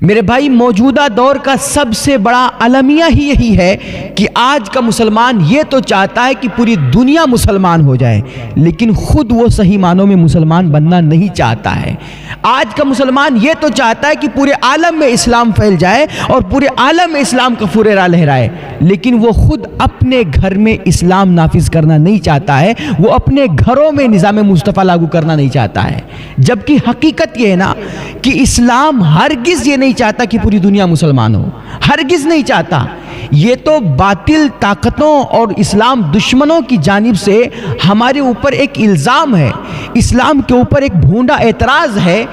میرے بھائی موجودہ دور کا سب سے بڑا المیہ ہی یہی ہے کہ آج کا مسلمان یہ تو چاہتا ہے کہ پوری دنیا مسلمان ہو جائے، لیکن خود وہ صحیح معنوں میں مسلمان بننا نہیں چاہتا ہے۔ آج کا مسلمان یہ تو چاہتا ہے کہ پورے عالم میں اسلام پھیل جائے اور پورے عالم میں اسلام کا فریرہ لہرائے، لیکن وہ خود اپنے گھر میں اسلام نافذ کرنا نہیں چاہتا ہے، وہ اپنے گھروں میں نظام مصطفیٰ لاگو کرنا نہیں چاہتا ہے۔ جبکہ حقیقت یہ ہے نا کہ اسلام ہرگز یہ نہیں چاہتا کہ پوری دنیا مسلمان ہو، ہرگز نہیں چاہتا۔ یہ تو باطل طاقتوں اور اسلام دشمنوں کی جانب سے ہمارے اوپر ایک الزام ہے، اسلام کے اوپر ایک بھونڈا اعتراض ہے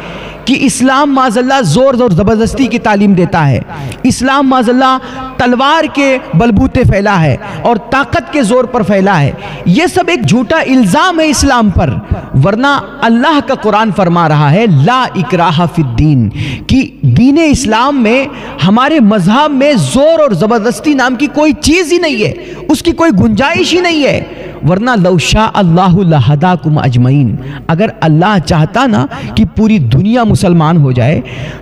کہ اسلام معاذاللہ زور اور زبردستی کی تعلیم دیتا ہے، اسلام معاذاللہ تلوار کے بلبوتے پھیلا ہے اور طاقت کے زور پر پھیلا ہے۔ یہ سب ایک جھوٹا الزام ہے اسلام پر، ورنہ اللہ کا قرآن فرما رہا ہے لا اکراہ فی الدین، کہ دین اسلام میں، ہمارے مذہب میں زور اور زبردستی نام کی کوئی چیز ہی نہیں ہے، اس کی کوئی گنجائش ہی نہیں ہے۔ ورنہ لو شاء اللہ لہداکم اجمعین، اگر اللہ چاہتا نا کہ پوری دنیا مسلمان ہو جائے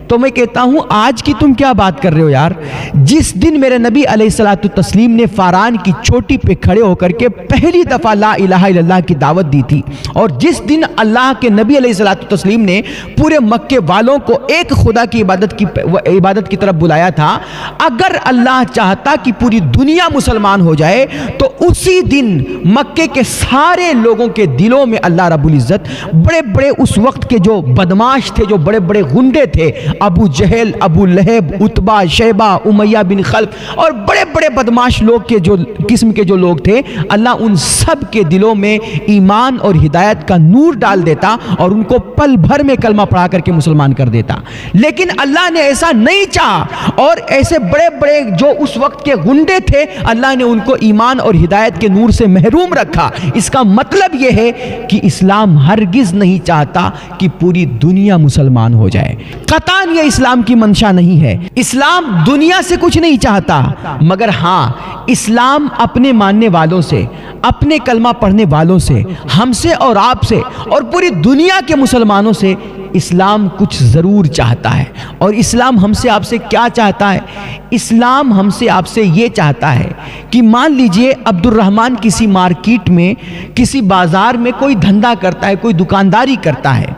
تو میں کہتا ہوں آج کی تم کیا بات کر رہے ہو یار؟ جس دن میرے نبی علیہ الصلوۃ والتسلیم نے فاران کی چوٹی پہ کھڑے ہو کر کے پہلی دفعہ لا الہ الا اللہ کی دعوت دی تھی، اور جس دن اللہ کے نبی علیہ الصلوۃ والتسلیم نے پورے مکے والوں کو ایک خدا کی عبادت کی طرف بلایا تھا، اگر اللہ چاہتا کہ پوری دنیا مسلمان ہو جائے تو اسی دن مکے کے سارے لوگوں کے دلوں میں اللہ رب العزت بڑے بڑے اس وقت کے جو بدماش تھے، جو بڑے بڑے غنڈے تھے، ابو جہل، ابو لہب، عتبہ، شیبہ، امیہ بن خلف اور بڑے بڑے بدماش لوگ کے جو قسم کے جو لوگ تھے، اللہ ان سب کے دلوں میں ایمان اور ہدایت کا نور ڈال دیتا اور ان کو پل بھر میں کلمہ پڑھا کر کے مسلمان کر دیتا۔ لیکن اللہ نے ایسا نہیں چاہا، اور ایسے بڑے بڑے جو اس وقت کے غنڈے تھے اللہ نے ان کو ایمان اور ہدایت کے نور سے محروم رکھا۔ اس کا مطلب یہ ہے کہ اسلام ہرگز نہیں چاہتا کہ پوری دنیا مسلمان ہو جائے، قطعاً یہ اسلام کی منشا نہیں ہے۔ اسلام دنیا سے کچھ نہیں چاہتا، مگر ہاں اسلام اپنے ماننے والوں سے، اپنے کلمہ پڑھنے والوں سے، ہم سے اور آپ سے اور پوری دنیا کے مسلمانوں سے اسلام کچھ ضرور چاہتا ہے۔ اور اسلام ہم سے آپ سے کیا چاہتا ہے؟ اسلام ہم سے آپ سے یہ چاہتا ہے کہ مان لیجئے عبد الرحمن کسی مارکیٹ میں، کسی بازار میں کوئی دھندا کرتا ہے، کوئی دکانداری کرتا ہے،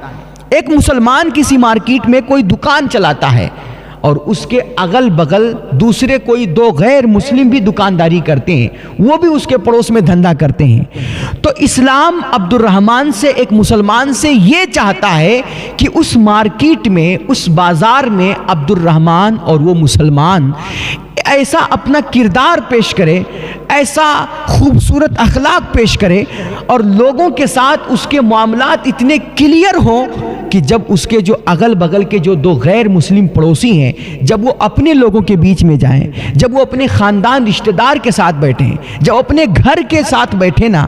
ایک مسلمان کسی مارکیٹ میں کوئی دکان چلاتا ہے، اور اس کے اگل بغل دوسرے کوئی دو غیر مسلم بھی دکانداری کرتے ہیں، وہ بھی اس کے پڑوس میں دھندا کرتے ہیں۔ تو اسلام عبد الرحمن سے، ایک مسلمان سے یہ چاہتا ہے کہ اس مارکیٹ میں، اس بازار میں عبد الرحمن اور وہ مسلمان ایسا اپنا کردار پیش کرے، ایسا خوبصورت اخلاق پیش کرے، اور لوگوں کے ساتھ اس کے معاملات اتنے کلیئر ہوں کہ جب اس کے جو اگل بغل کے جو دو غیر مسلم پڑوسی ہیں، جب وہ اپنے لوگوں کے بیچ میں جائیں، جب وہ اپنے خاندان رشتہ دار کے ساتھ بیٹھیں، جب اپنے گھر کے ساتھ بیٹھیں نا،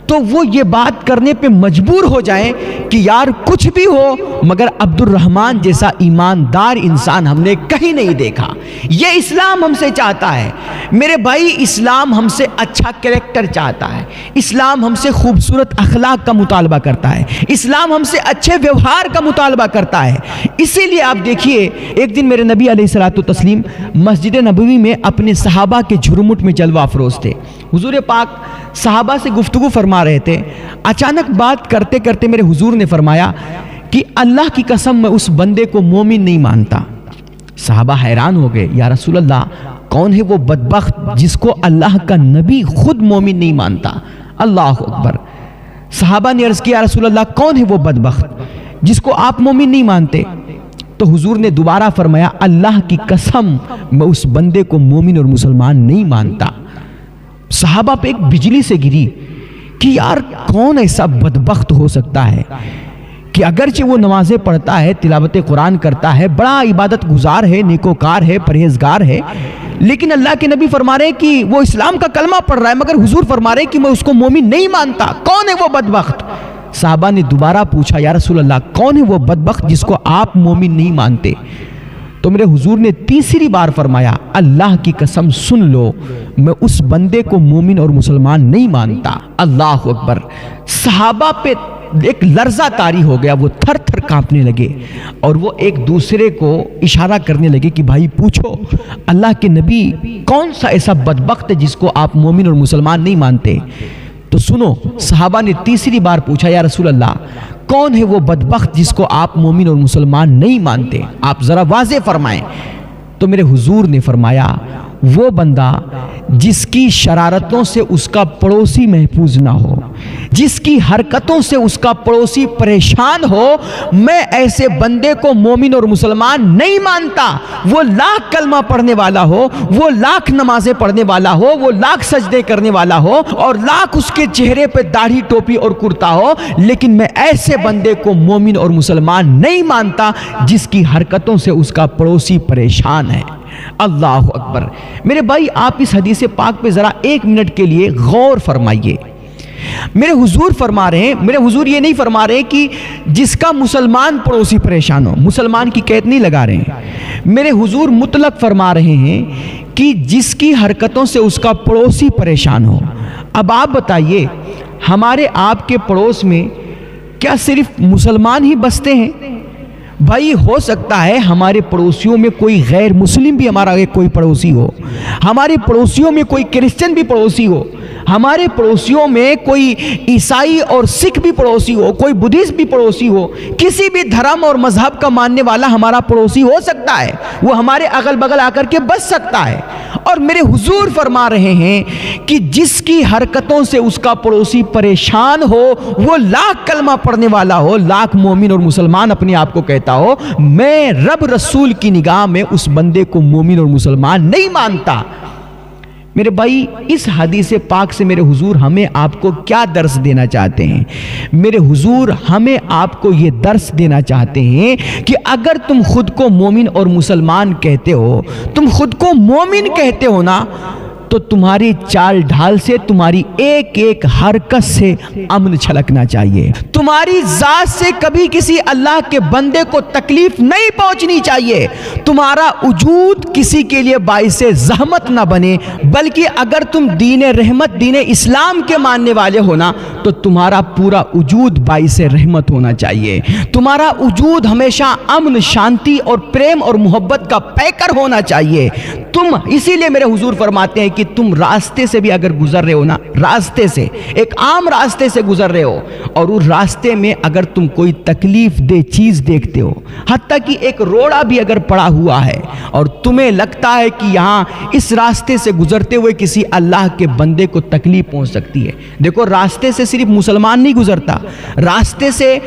تو وہ یہ بات کرنے پہ مجبور ہو جائیں کہ یار کچھ بھی ہو مگر عبد الرحمن جیسا ایماندار انسان ہم نے کہیں نہیں دیکھا۔ یہ اسلام ہم سے چاہتا ہے میرے بھائی، اسلام ہم سے اچھا کریکٹر چاہتا ہے، اسلام ہم سے خوبصورت اخلاق کا مطالبہ کرتا ہے، اسلام ہم سے اچھے ویوہار کا مطالبہ کرتا ہے۔ اسی لیے آپ دیکھیے، ایک دن میرے نبی علیہ الصلوۃ والتسلیم مسجد نبوی میں اپنے صحابہ کے جھرمٹ میں جلوہ افروز تھے۔ حضور پاک صحابہ سے گفتگو فرما رہے تھے، اچانک بات کرتے کرتے میرے حضور نے فرمایا کہ اللہ کی قسم میں اس بندے کو مومن نہیں مانتا۔ صحابہ حیران ہو گئے، یا رسول اللہ کون ہے وہ بدبخت جس کو اللہ کا نبی خود مومن نہیں مانتا؟ اللہ اکبر۔ صحابہ نے عرض کیا، یا رسول اللہ کون ہے وہ بدبخت جس کو آپ مومن نہیں مانتے؟ تو حضور نے دوبارہ فرمایا، اللہ کی قسم میں اس بندے کو مومن اور مسلمان نہیں مانتا۔ صحابہ پہ ایک بجلی سے گری کہ یار کون ایسا بدبخت ہو سکتا ہے کہ اگرچہ وہ نمازیں پڑھتا ہے، تلاوت قرآن کرتا ہے، بڑا عبادت گزار ہے، نیکوکار ہے، پرہیزگار ہے، لیکن اللہ کے نبی فرما رہے ہیں کہ وہ اسلام کا کلمہ پڑھ رہا ہے، مگر حضور فرما رہے ہیں کہ میں اس کو مومن نہیں مانتا۔ کون ہے وہ بدبخت؟ صحابہ نے دوبارہ پوچھا، یا رسول اللہ کون ہے وہ بدبخت جس کو آپ مومن نہیں مانتے؟ تو میرے حضور نے تیسری بار فرمایا، اللہ کی قسم سن لو میں اس بندے کو مومن اور مسلمان نہیں مانتا۔ اللہ اکبر۔ صحابہ پہ ایک لرزہ طاری ہو گیا، وہ تھر تھر کانپنے لگے اور وہ ایک دوسرے کو اشارہ کرنے لگے کہ بھائی پوچھو اللہ کے نبی کون سا ایسا بدبخت ہے جس کو آپ مومن اور مسلمان نہیں مانتے؟ تو سنو، صحابہ نے تیسری بار پوچھا یا رسول اللہ کون ہے وہ بدبخت جس کو آپ مومن اور مسلمان نہیں مانتے؟ آپ ذرا واضح فرمائیں۔ تو میرے حضور نے فرمایا وہ بندہ جس کی شرارتوں سے اس کا پڑوسی محفوظ نہ ہو، جس کی حرکتوں سے اس کا پڑوسی پریشان ہو، میں ایسے بندے کو مومن اور مسلمان نہیں مانتا۔ وہ لاکھ کلمہ پڑھنے والا ہو، وہ لاکھ نمازیں پڑھنے والا ہو، وہ لاکھ سجدے کرنے والا ہو اور لاکھ اس کے چہرے پہ داڑھی ٹوپی اور کرتا ہو، لیکن میں ایسے بندے کو مومن اور مسلمان نہیں مانتا جس کی حرکتوں سے اس کا پڑوسی پریشان ہے۔ اللہ اکبر۔ میرے بھائی آپ اس حدیث پاک پہ ذرا ایک منٹ کے لیے غور فرمائیے۔ میرے حضور فرما رہے ہیں، میرے حضور یہ نہیں فرما رہے کہ جس کا مسلمان پڑوسی پریشان ہو، مسلمان کی قید نہیں لگا رہے ہیں۔ میرے حضور مطلق فرما رہے ہیں کہ جس کی حرکتوں سے اس کا پڑوسی پریشان ہو۔ اب آپ بتائیے ہمارے آپ کے پڑوس میں کیا صرف مسلمان ہی بستے ہیں؟ بھائی ہو سکتا ہے ہمارے پڑوسیوں میں کوئی غیر مسلم بھی ہمارا کوئی پڑوسی ہو، ہمارے پڑوسیوں میں کوئی کرسچن بھی پڑوسی ہو، ہمارے پڑوسیوں میں کوئی عیسائی اور سکھ بھی پڑوسی ہو، کوئی بدھسٹ بھی پڑوسی ہو، کسی بھی دھرم اور مذہب کا ماننے والا ہمارا پڑوسی ہو سکتا ہے، وہ ہمارے اگل بغل آ کر کے بس سکتا ہے۔ اور میرے حضور فرما رہے ہیں کہ جس کی حرکتوں سے اس کا پڑوسی پریشان ہو، وہ لاکھ کلمہ پڑھنے والا ہو، لاکھ مومن اور مسلمان اپنے آپ کو کہتا ہو، میں رب رسول کی نگاہ میں اس بندے کو مومن اور مسلمان نہیں مانتا۔ میرے بھائی اس حدیث پاک سے میرے حضور ہمیں آپ کو کیا درس دینا چاہتے ہیں؟ میرے حضور ہمیں آپ کو یہ درس دینا چاہتے ہیں کہ اگر تم خود کو مومن اور مسلمان کہتے ہو، تم خود کو مومن کہتے ہو نا، تو تمہاری چال ڈھال سے، تمہاری ایک ایک حرکت سے امن چھلکنا چاہیے۔ تمہاری ذات سے کبھی کسی اللہ کے بندے کو تکلیف نہیں پہنچنی چاہیے۔ تمہارا وجود کسی کے لیے باعث زحمت نہ بنے، بلکہ اگر تم دین رحمت، دین اسلام کے ماننے والے ہونا تو تمہارا پورا وجود باعث رحمت ہونا چاہیے۔ تمہارا وجود ہمیشہ امن، شانتی اور پریم اور محبت کا پیکر ہونا چاہیے۔ تم اسی لیے میرے حضور فرماتے ہیں کہ تم راستے سے بھی اگر گزر رہے ہو نا، راستے سے، ایک عام راستے سے گزر رہے ہو اور اس راستے میں اگر تم کوئی تکلیف دہ چیز دیکھتے ہو، حتیٰ کہ ایک روڑا بھی اگر پڑا ہوا ہے اور تمہیں لگتا ہے کہ یہاں اس راستے سے گزرتے ہوئے کسی اللہ کے بندے کو تکلیف پہنچ سکتی ہے، دیکھو راستے سے صرف مسلمان نہیں گزرتا، راستے سے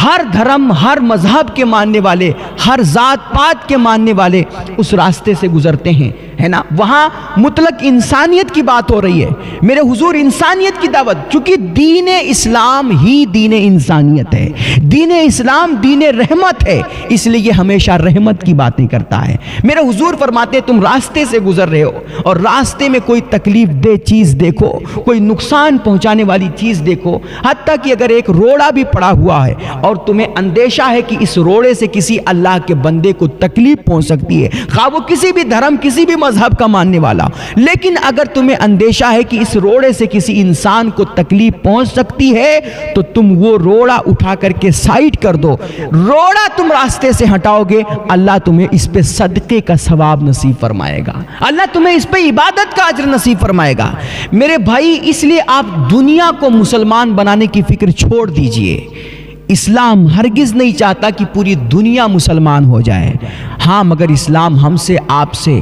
ہر دھرم، ہر مذہب کے ماننے والے، ہر ذات پات کے ماننے والے اس راستے سے گزرتے ہیں، ہے نا۔ وہاں مطلق انسانیت کی بات ہو رہی ہے، میرے حضور انسانیت کی دعوت، چونکہ دین اسلام ہی دین انسانیت ہے، دین اسلام دین رحمت ہے، اس لیے یہ ہمیشہ رحمت کی باتیں کرتا ہے۔ میرے حضور فرماتے ہیں تم راستے سے گزر رہے ہو اور راستے میں کوئی تکلیف دہ چیز دیکھو، کوئی نقصان پہنچانے والی چیز دیکھو، حتیٰ کہ اگر ایک روڑا بھی پڑا ہوا ہے اور تمہیں اندیشہ ہے کہ اس روڑے سے کسی اللہ کے بندے کو تکلیف پہنچ سکتی ہے، خواہ وہ کسی بھی دھرم، کسی بھی مذہب کا ماننے والا، لیکن اگر تمہیں اندیشہ ہے کہ اس روڑے سے کسی انسان کو تکلیف پہنچ سکتی ہے تو تم وہ روڑا اٹھا کر کے سائڈ کر دو۔ روڑا تم راستے سے ہٹاؤ گے، اللہ تمہیں اس پہ صدقے کا ثواب نصیب فرمائے گا، اللہ تمہیں اس پہ عبادت کا اجر نصیب فرمائے گا۔ میرے بھائی اس لیے آپ دنیا کو مسلمان بنانے کی فکر چھوڑ دیجئے۔ اسلام ہرگز نہیں چاہتا کہ پوری دنیا مسلمان ہو جائے، ہاں مگر اسلام ہم سے، آپ سے،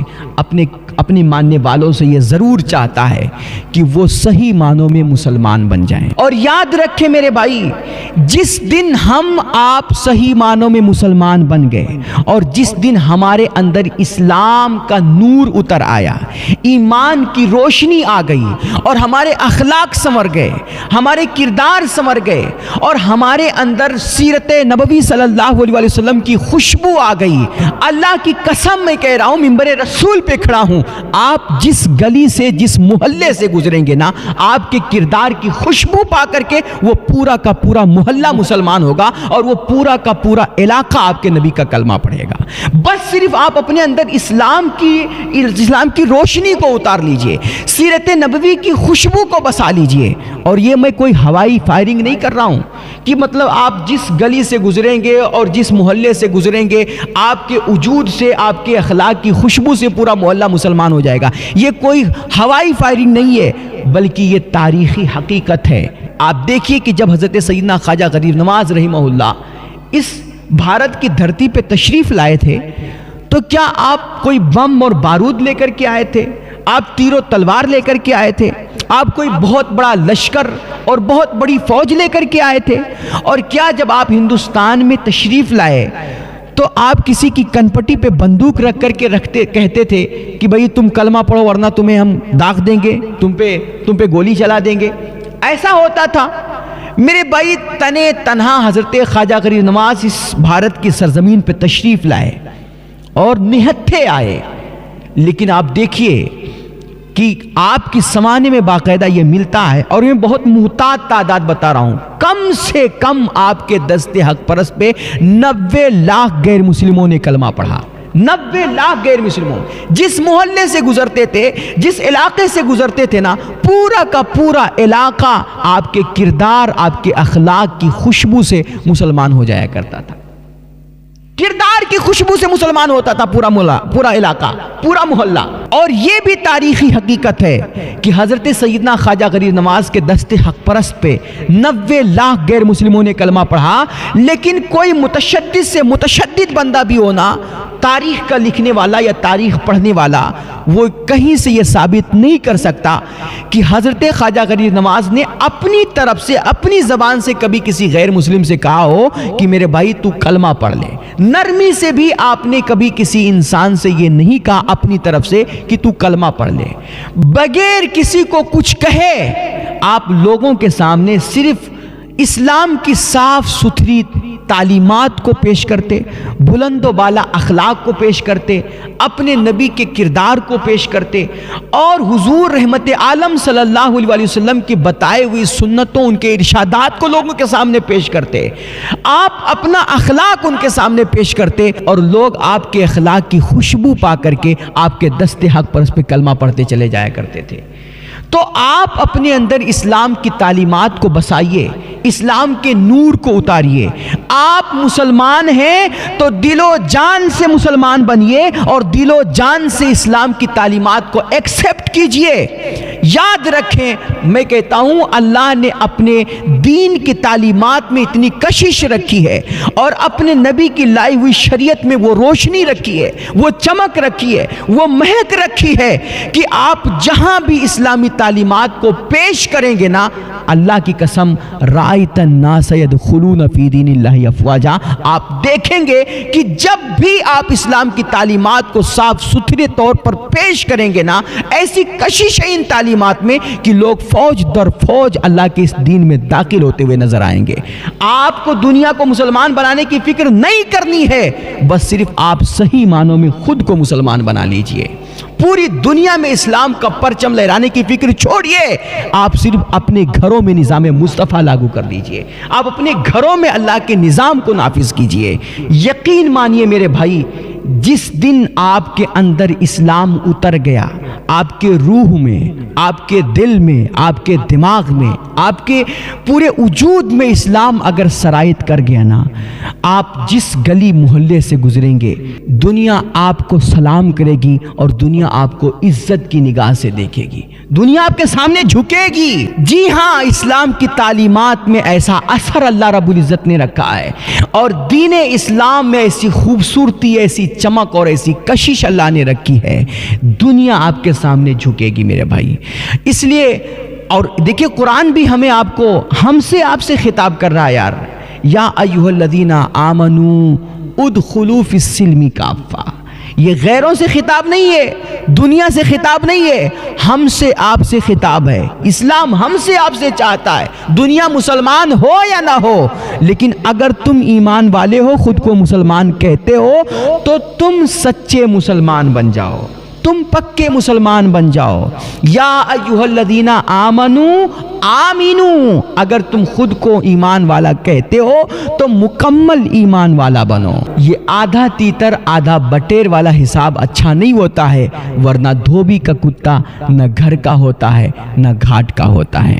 اپنے ماننے والوں سے یہ ضرور چاہتا ہے کہ وہ صحیح معنوں میں مسلمان بن جائیں۔ اور یاد رکھیں میرے بھائی، جس دن ہم آپ صحیح معنوں میں مسلمان بن گئے اور جس دن ہمارے اندر اسلام کا نور اتر آیا، ایمان کی روشنی آ گئی اور ہمارے اخلاق سنور گئے، ہمارے کردار سنور گئے اور ہمارے اندر سیرت نبوی صلی اللہ علیہ وسلم کی خوشبو آ گئی، اللہ کی قسم میں کہہ رہا ہوں، منبر رسول پہ کھڑا ہوں، آپ جس گلی سے، جس محلے سے گزریں گے نا، آپ کے کردار کی خوشبو پا کر کے وہ پورا کا پورا محلہ مسلمان ہوگا اور وہ پورا کا پورا علاقہ آپ کے نبی کا کلمہ پڑھے گا۔ بس صرف آپ اپنے اندر اسلام کی روشنی کو اتار لیجئے، سیرت نبوی کی خوشبو کو بسا لیجئے۔ اور یہ میں کوئی ہوائی فائرنگ نہیں کر رہا ہوں کہ مطلب آپ جس گلی سے گزریں گے اور جس محلے سے گزریں گے، آپ کے وجود سے، آپ کے اخلاق کی خوشبو سے پورا محلہ مسلمان ہو جائے گا۔ یہ کوئی ہوائی فائرنگ نہیں ہے، بلکہ یہ تاریخی حقیقت ہے۔ آپ دیکھیے کہ جب حضرت سیدنا خواجہ غریب نواز رحمہ اللہ اس بھارت کی دھرتی پہ تشریف لائے تھے تو کیا آپ کوئی بم اور بارود لے کر کے آئے تھے؟ آپ تیر و تلوار لے کر کے آئے تھے؟ آپ کوئی بہت بڑا لشکر اور بہت بڑی فوج لے کر کے آئے تھے؟ اور کیا جب آپ ہندوستان میں تشریف لائے تو آپ کسی کی کنپٹی پہ بندوق رکھ کر کے کہتے تھے کہ بھئی تم کلمہ پڑھو ورنہ تمہیں ہم داغ دیں گے، تم پہ گولی چلا دیں گے؟ ایسا ہوتا تھا؟ میرے بھائی تنے تنہا حضرت خواجہ غریب نواز اس بھارت کی سرزمین پہ تشریف لائے اور نہتھے آئے، لیکن آپ دیکھیے کہ آپ کی سمانے میں باقاعدہ یہ ملتا ہے، اور میں بہت محتاط تعداد بتا رہا ہوں، کم سے کم آپ کے دست حق پرست پہ 90 لاکھ غیر مسلموں نے کلمہ پڑھا۔ 90 لاکھ غیر مسلموں جس محلے سے گزرتے تھے، جس علاقے سے گزرتے تھے نا، پورا کا پورا علاقہ آپ کے کردار، آپ کے اخلاق کی خوشبو سے مسلمان ہو جایا کرتا تھا۔ کردار کی خوشبو سے مسلمان ہوتا تھا پورا علاقہ، پورا محلہ۔ اور یہ بھی تاریخی حقیقت ہے کہ حضرت سیدنا خواجہ غریب نواز کے دست حق پرست پہ 90 لاکھ غیر مسلموں نے کلمہ پڑھا، لیکن کوئی متشدد سے متشدد بندہ بھی ہونا، تاریخ کا لکھنے والا یا تاریخ پڑھنے والا، وہ کہیں سے یہ ثابت نہیں کر سکتا کہ حضرت خواجہ غریب نواز نے اپنی طرف سے، اپنی زبان سے کبھی کسی غیر مسلم سے کہا ہو کہ میرے بھائی تو کلمہ پڑھ لے۔ نرمی سے بھی آپ نے کبھی کسی انسان سے یہ نہیں کہا اپنی طرف سے کہ تو کلمہ پڑھ لے۔ بغیر کسی کو کچھ کہے آپ لوگوں کے سامنے صرف اسلام کی صاف ستھری تعلیمات کو پیش کرتے، بلند و بالا اخلاق کو پیش کرتے، اپنے نبی کے کردار کو پیش کرتے، اور حضور رحمت عالم صلی اللہ علیہ وسلم کی بتائے ہوئی سنتوں، ان کے ارشادات کو لوگوں کے سامنے پیش کرتے۔ آپ اپنا اخلاق ان کے سامنے پیش کرتے، اور لوگ آپ کے اخلاق کی خوشبو پا کر کے آپ کے دست حق پر اس پہ کلمہ پڑھتے چلے جایا کرتے تھے۔ تو آپ اپنے اندر اسلام کی تعلیمات کو بسائیے، اسلام کے نور کو اتاریے۔ آپ مسلمان ہیں تو دل و جان سے مسلمان بنیے، اور دل و جان سے اسلام کی تعلیمات کو ایکسپٹ کیجئے۔ یاد رکھیں، میں کہتا ہوں اللہ نے اپنے دین کی تعلیمات میں اتنی کشش رکھی ہے، اور اپنے نبی کی لائی ہوئی شریعت میں وہ روشنی رکھی ہے، وہ چمک رکھی ہے، وہ مہک رکھی ہے کہ آپ جہاں بھی اسلامی تعلیمات کو پیش کریں گے نا، اللہ کی قسم رأیت الناس يدخلون فی دین اللہ افواجا، آپ دیکھیں گے کہ جب بھی آپ اسلام کی تعلیمات کو صاف ستھرے طور پر پیش کریں گے نا، ایسی کشش ہے ان تعلیمات میں کہ لوگ فوج در فوج اللہ کے اس دین میں داخل ہوتے ہوئے نظر آئیں گے۔ آپ کو دنیا کو مسلمان بنانے کی فکر نہیں کرنی ہے، بس صرف آپ صحیح معنوں میں خود کو مسلمان بنا لیجئے۔ پوری دنیا میں اسلام کا پرچم لہرانے کی فکر چھوڑیے، آپ صرف اپنے گھروں میں نظام مصطفیٰ لاگو کر دیجئے، آپ اپنے گھروں میں اللہ کے نظام کو نافذ کیجئے۔ یقین مانیے میرے بھائی، جس دن آپ کے اندر اسلام اتر گیا، آپ کے روح میں، آپ کے دل میں، آپ کے دماغ میں، آپ کے پورے وجود میں اسلام اگر سرایت کر گیا نا، آپ جس گلی محلے سے گزریں گے دنیا آپ کو سلام کرے گی، اور دنیا آپ کو عزت کی نگاہ سے دیکھے گی، دنیا آپ کے سامنے جھکے گی۔ جی ہاں، اسلام کی تعلیمات میں ایسا اثر اللہ رب العزت نے رکھا ہے، اور دین اسلام میں ایسی خوبصورتی، ایسی چمک اور ایسی کشش اللہ نے رکھی ہے، دنیا آپ کے سامنے جھکے گی میرے بھائی۔ اس لیے، اور دیکھیں قرآن بھی ہم سے آپ سے خطاب کر رہا ہے یار، یا ایھا الذین آمنوا ادخلوا فی السلم کافہ۔ یہ غیروں سے خطاب نہیں ہے، دنیا سے خطاب نہیں ہے، ہم سے آپ سے خطاب ہے۔ اسلام ہم سے آپ سے چاہتا ہے، دنیا مسلمان ہو یا نہ ہو، لیکن اگر تم ایمان والے ہو، خود کو مسلمان کہتے ہو، تو تم سچے مسلمان بن جاؤ، تم پکے مسلمان بن جاؤ۔ یا ایھا الذین آمنوا آمنو، اگر تم خود کو ایمان والا کہتے ہو تو مکمل ایمان والا بنو۔ یہ آدھا تیتر آدھا بٹیر والا حساب اچھا نہیں ہوتا ہے، ورنہ دھوبی کا کتا نہ گھر کا ہوتا ہے نہ گھاٹ کا ہوتا ہے۔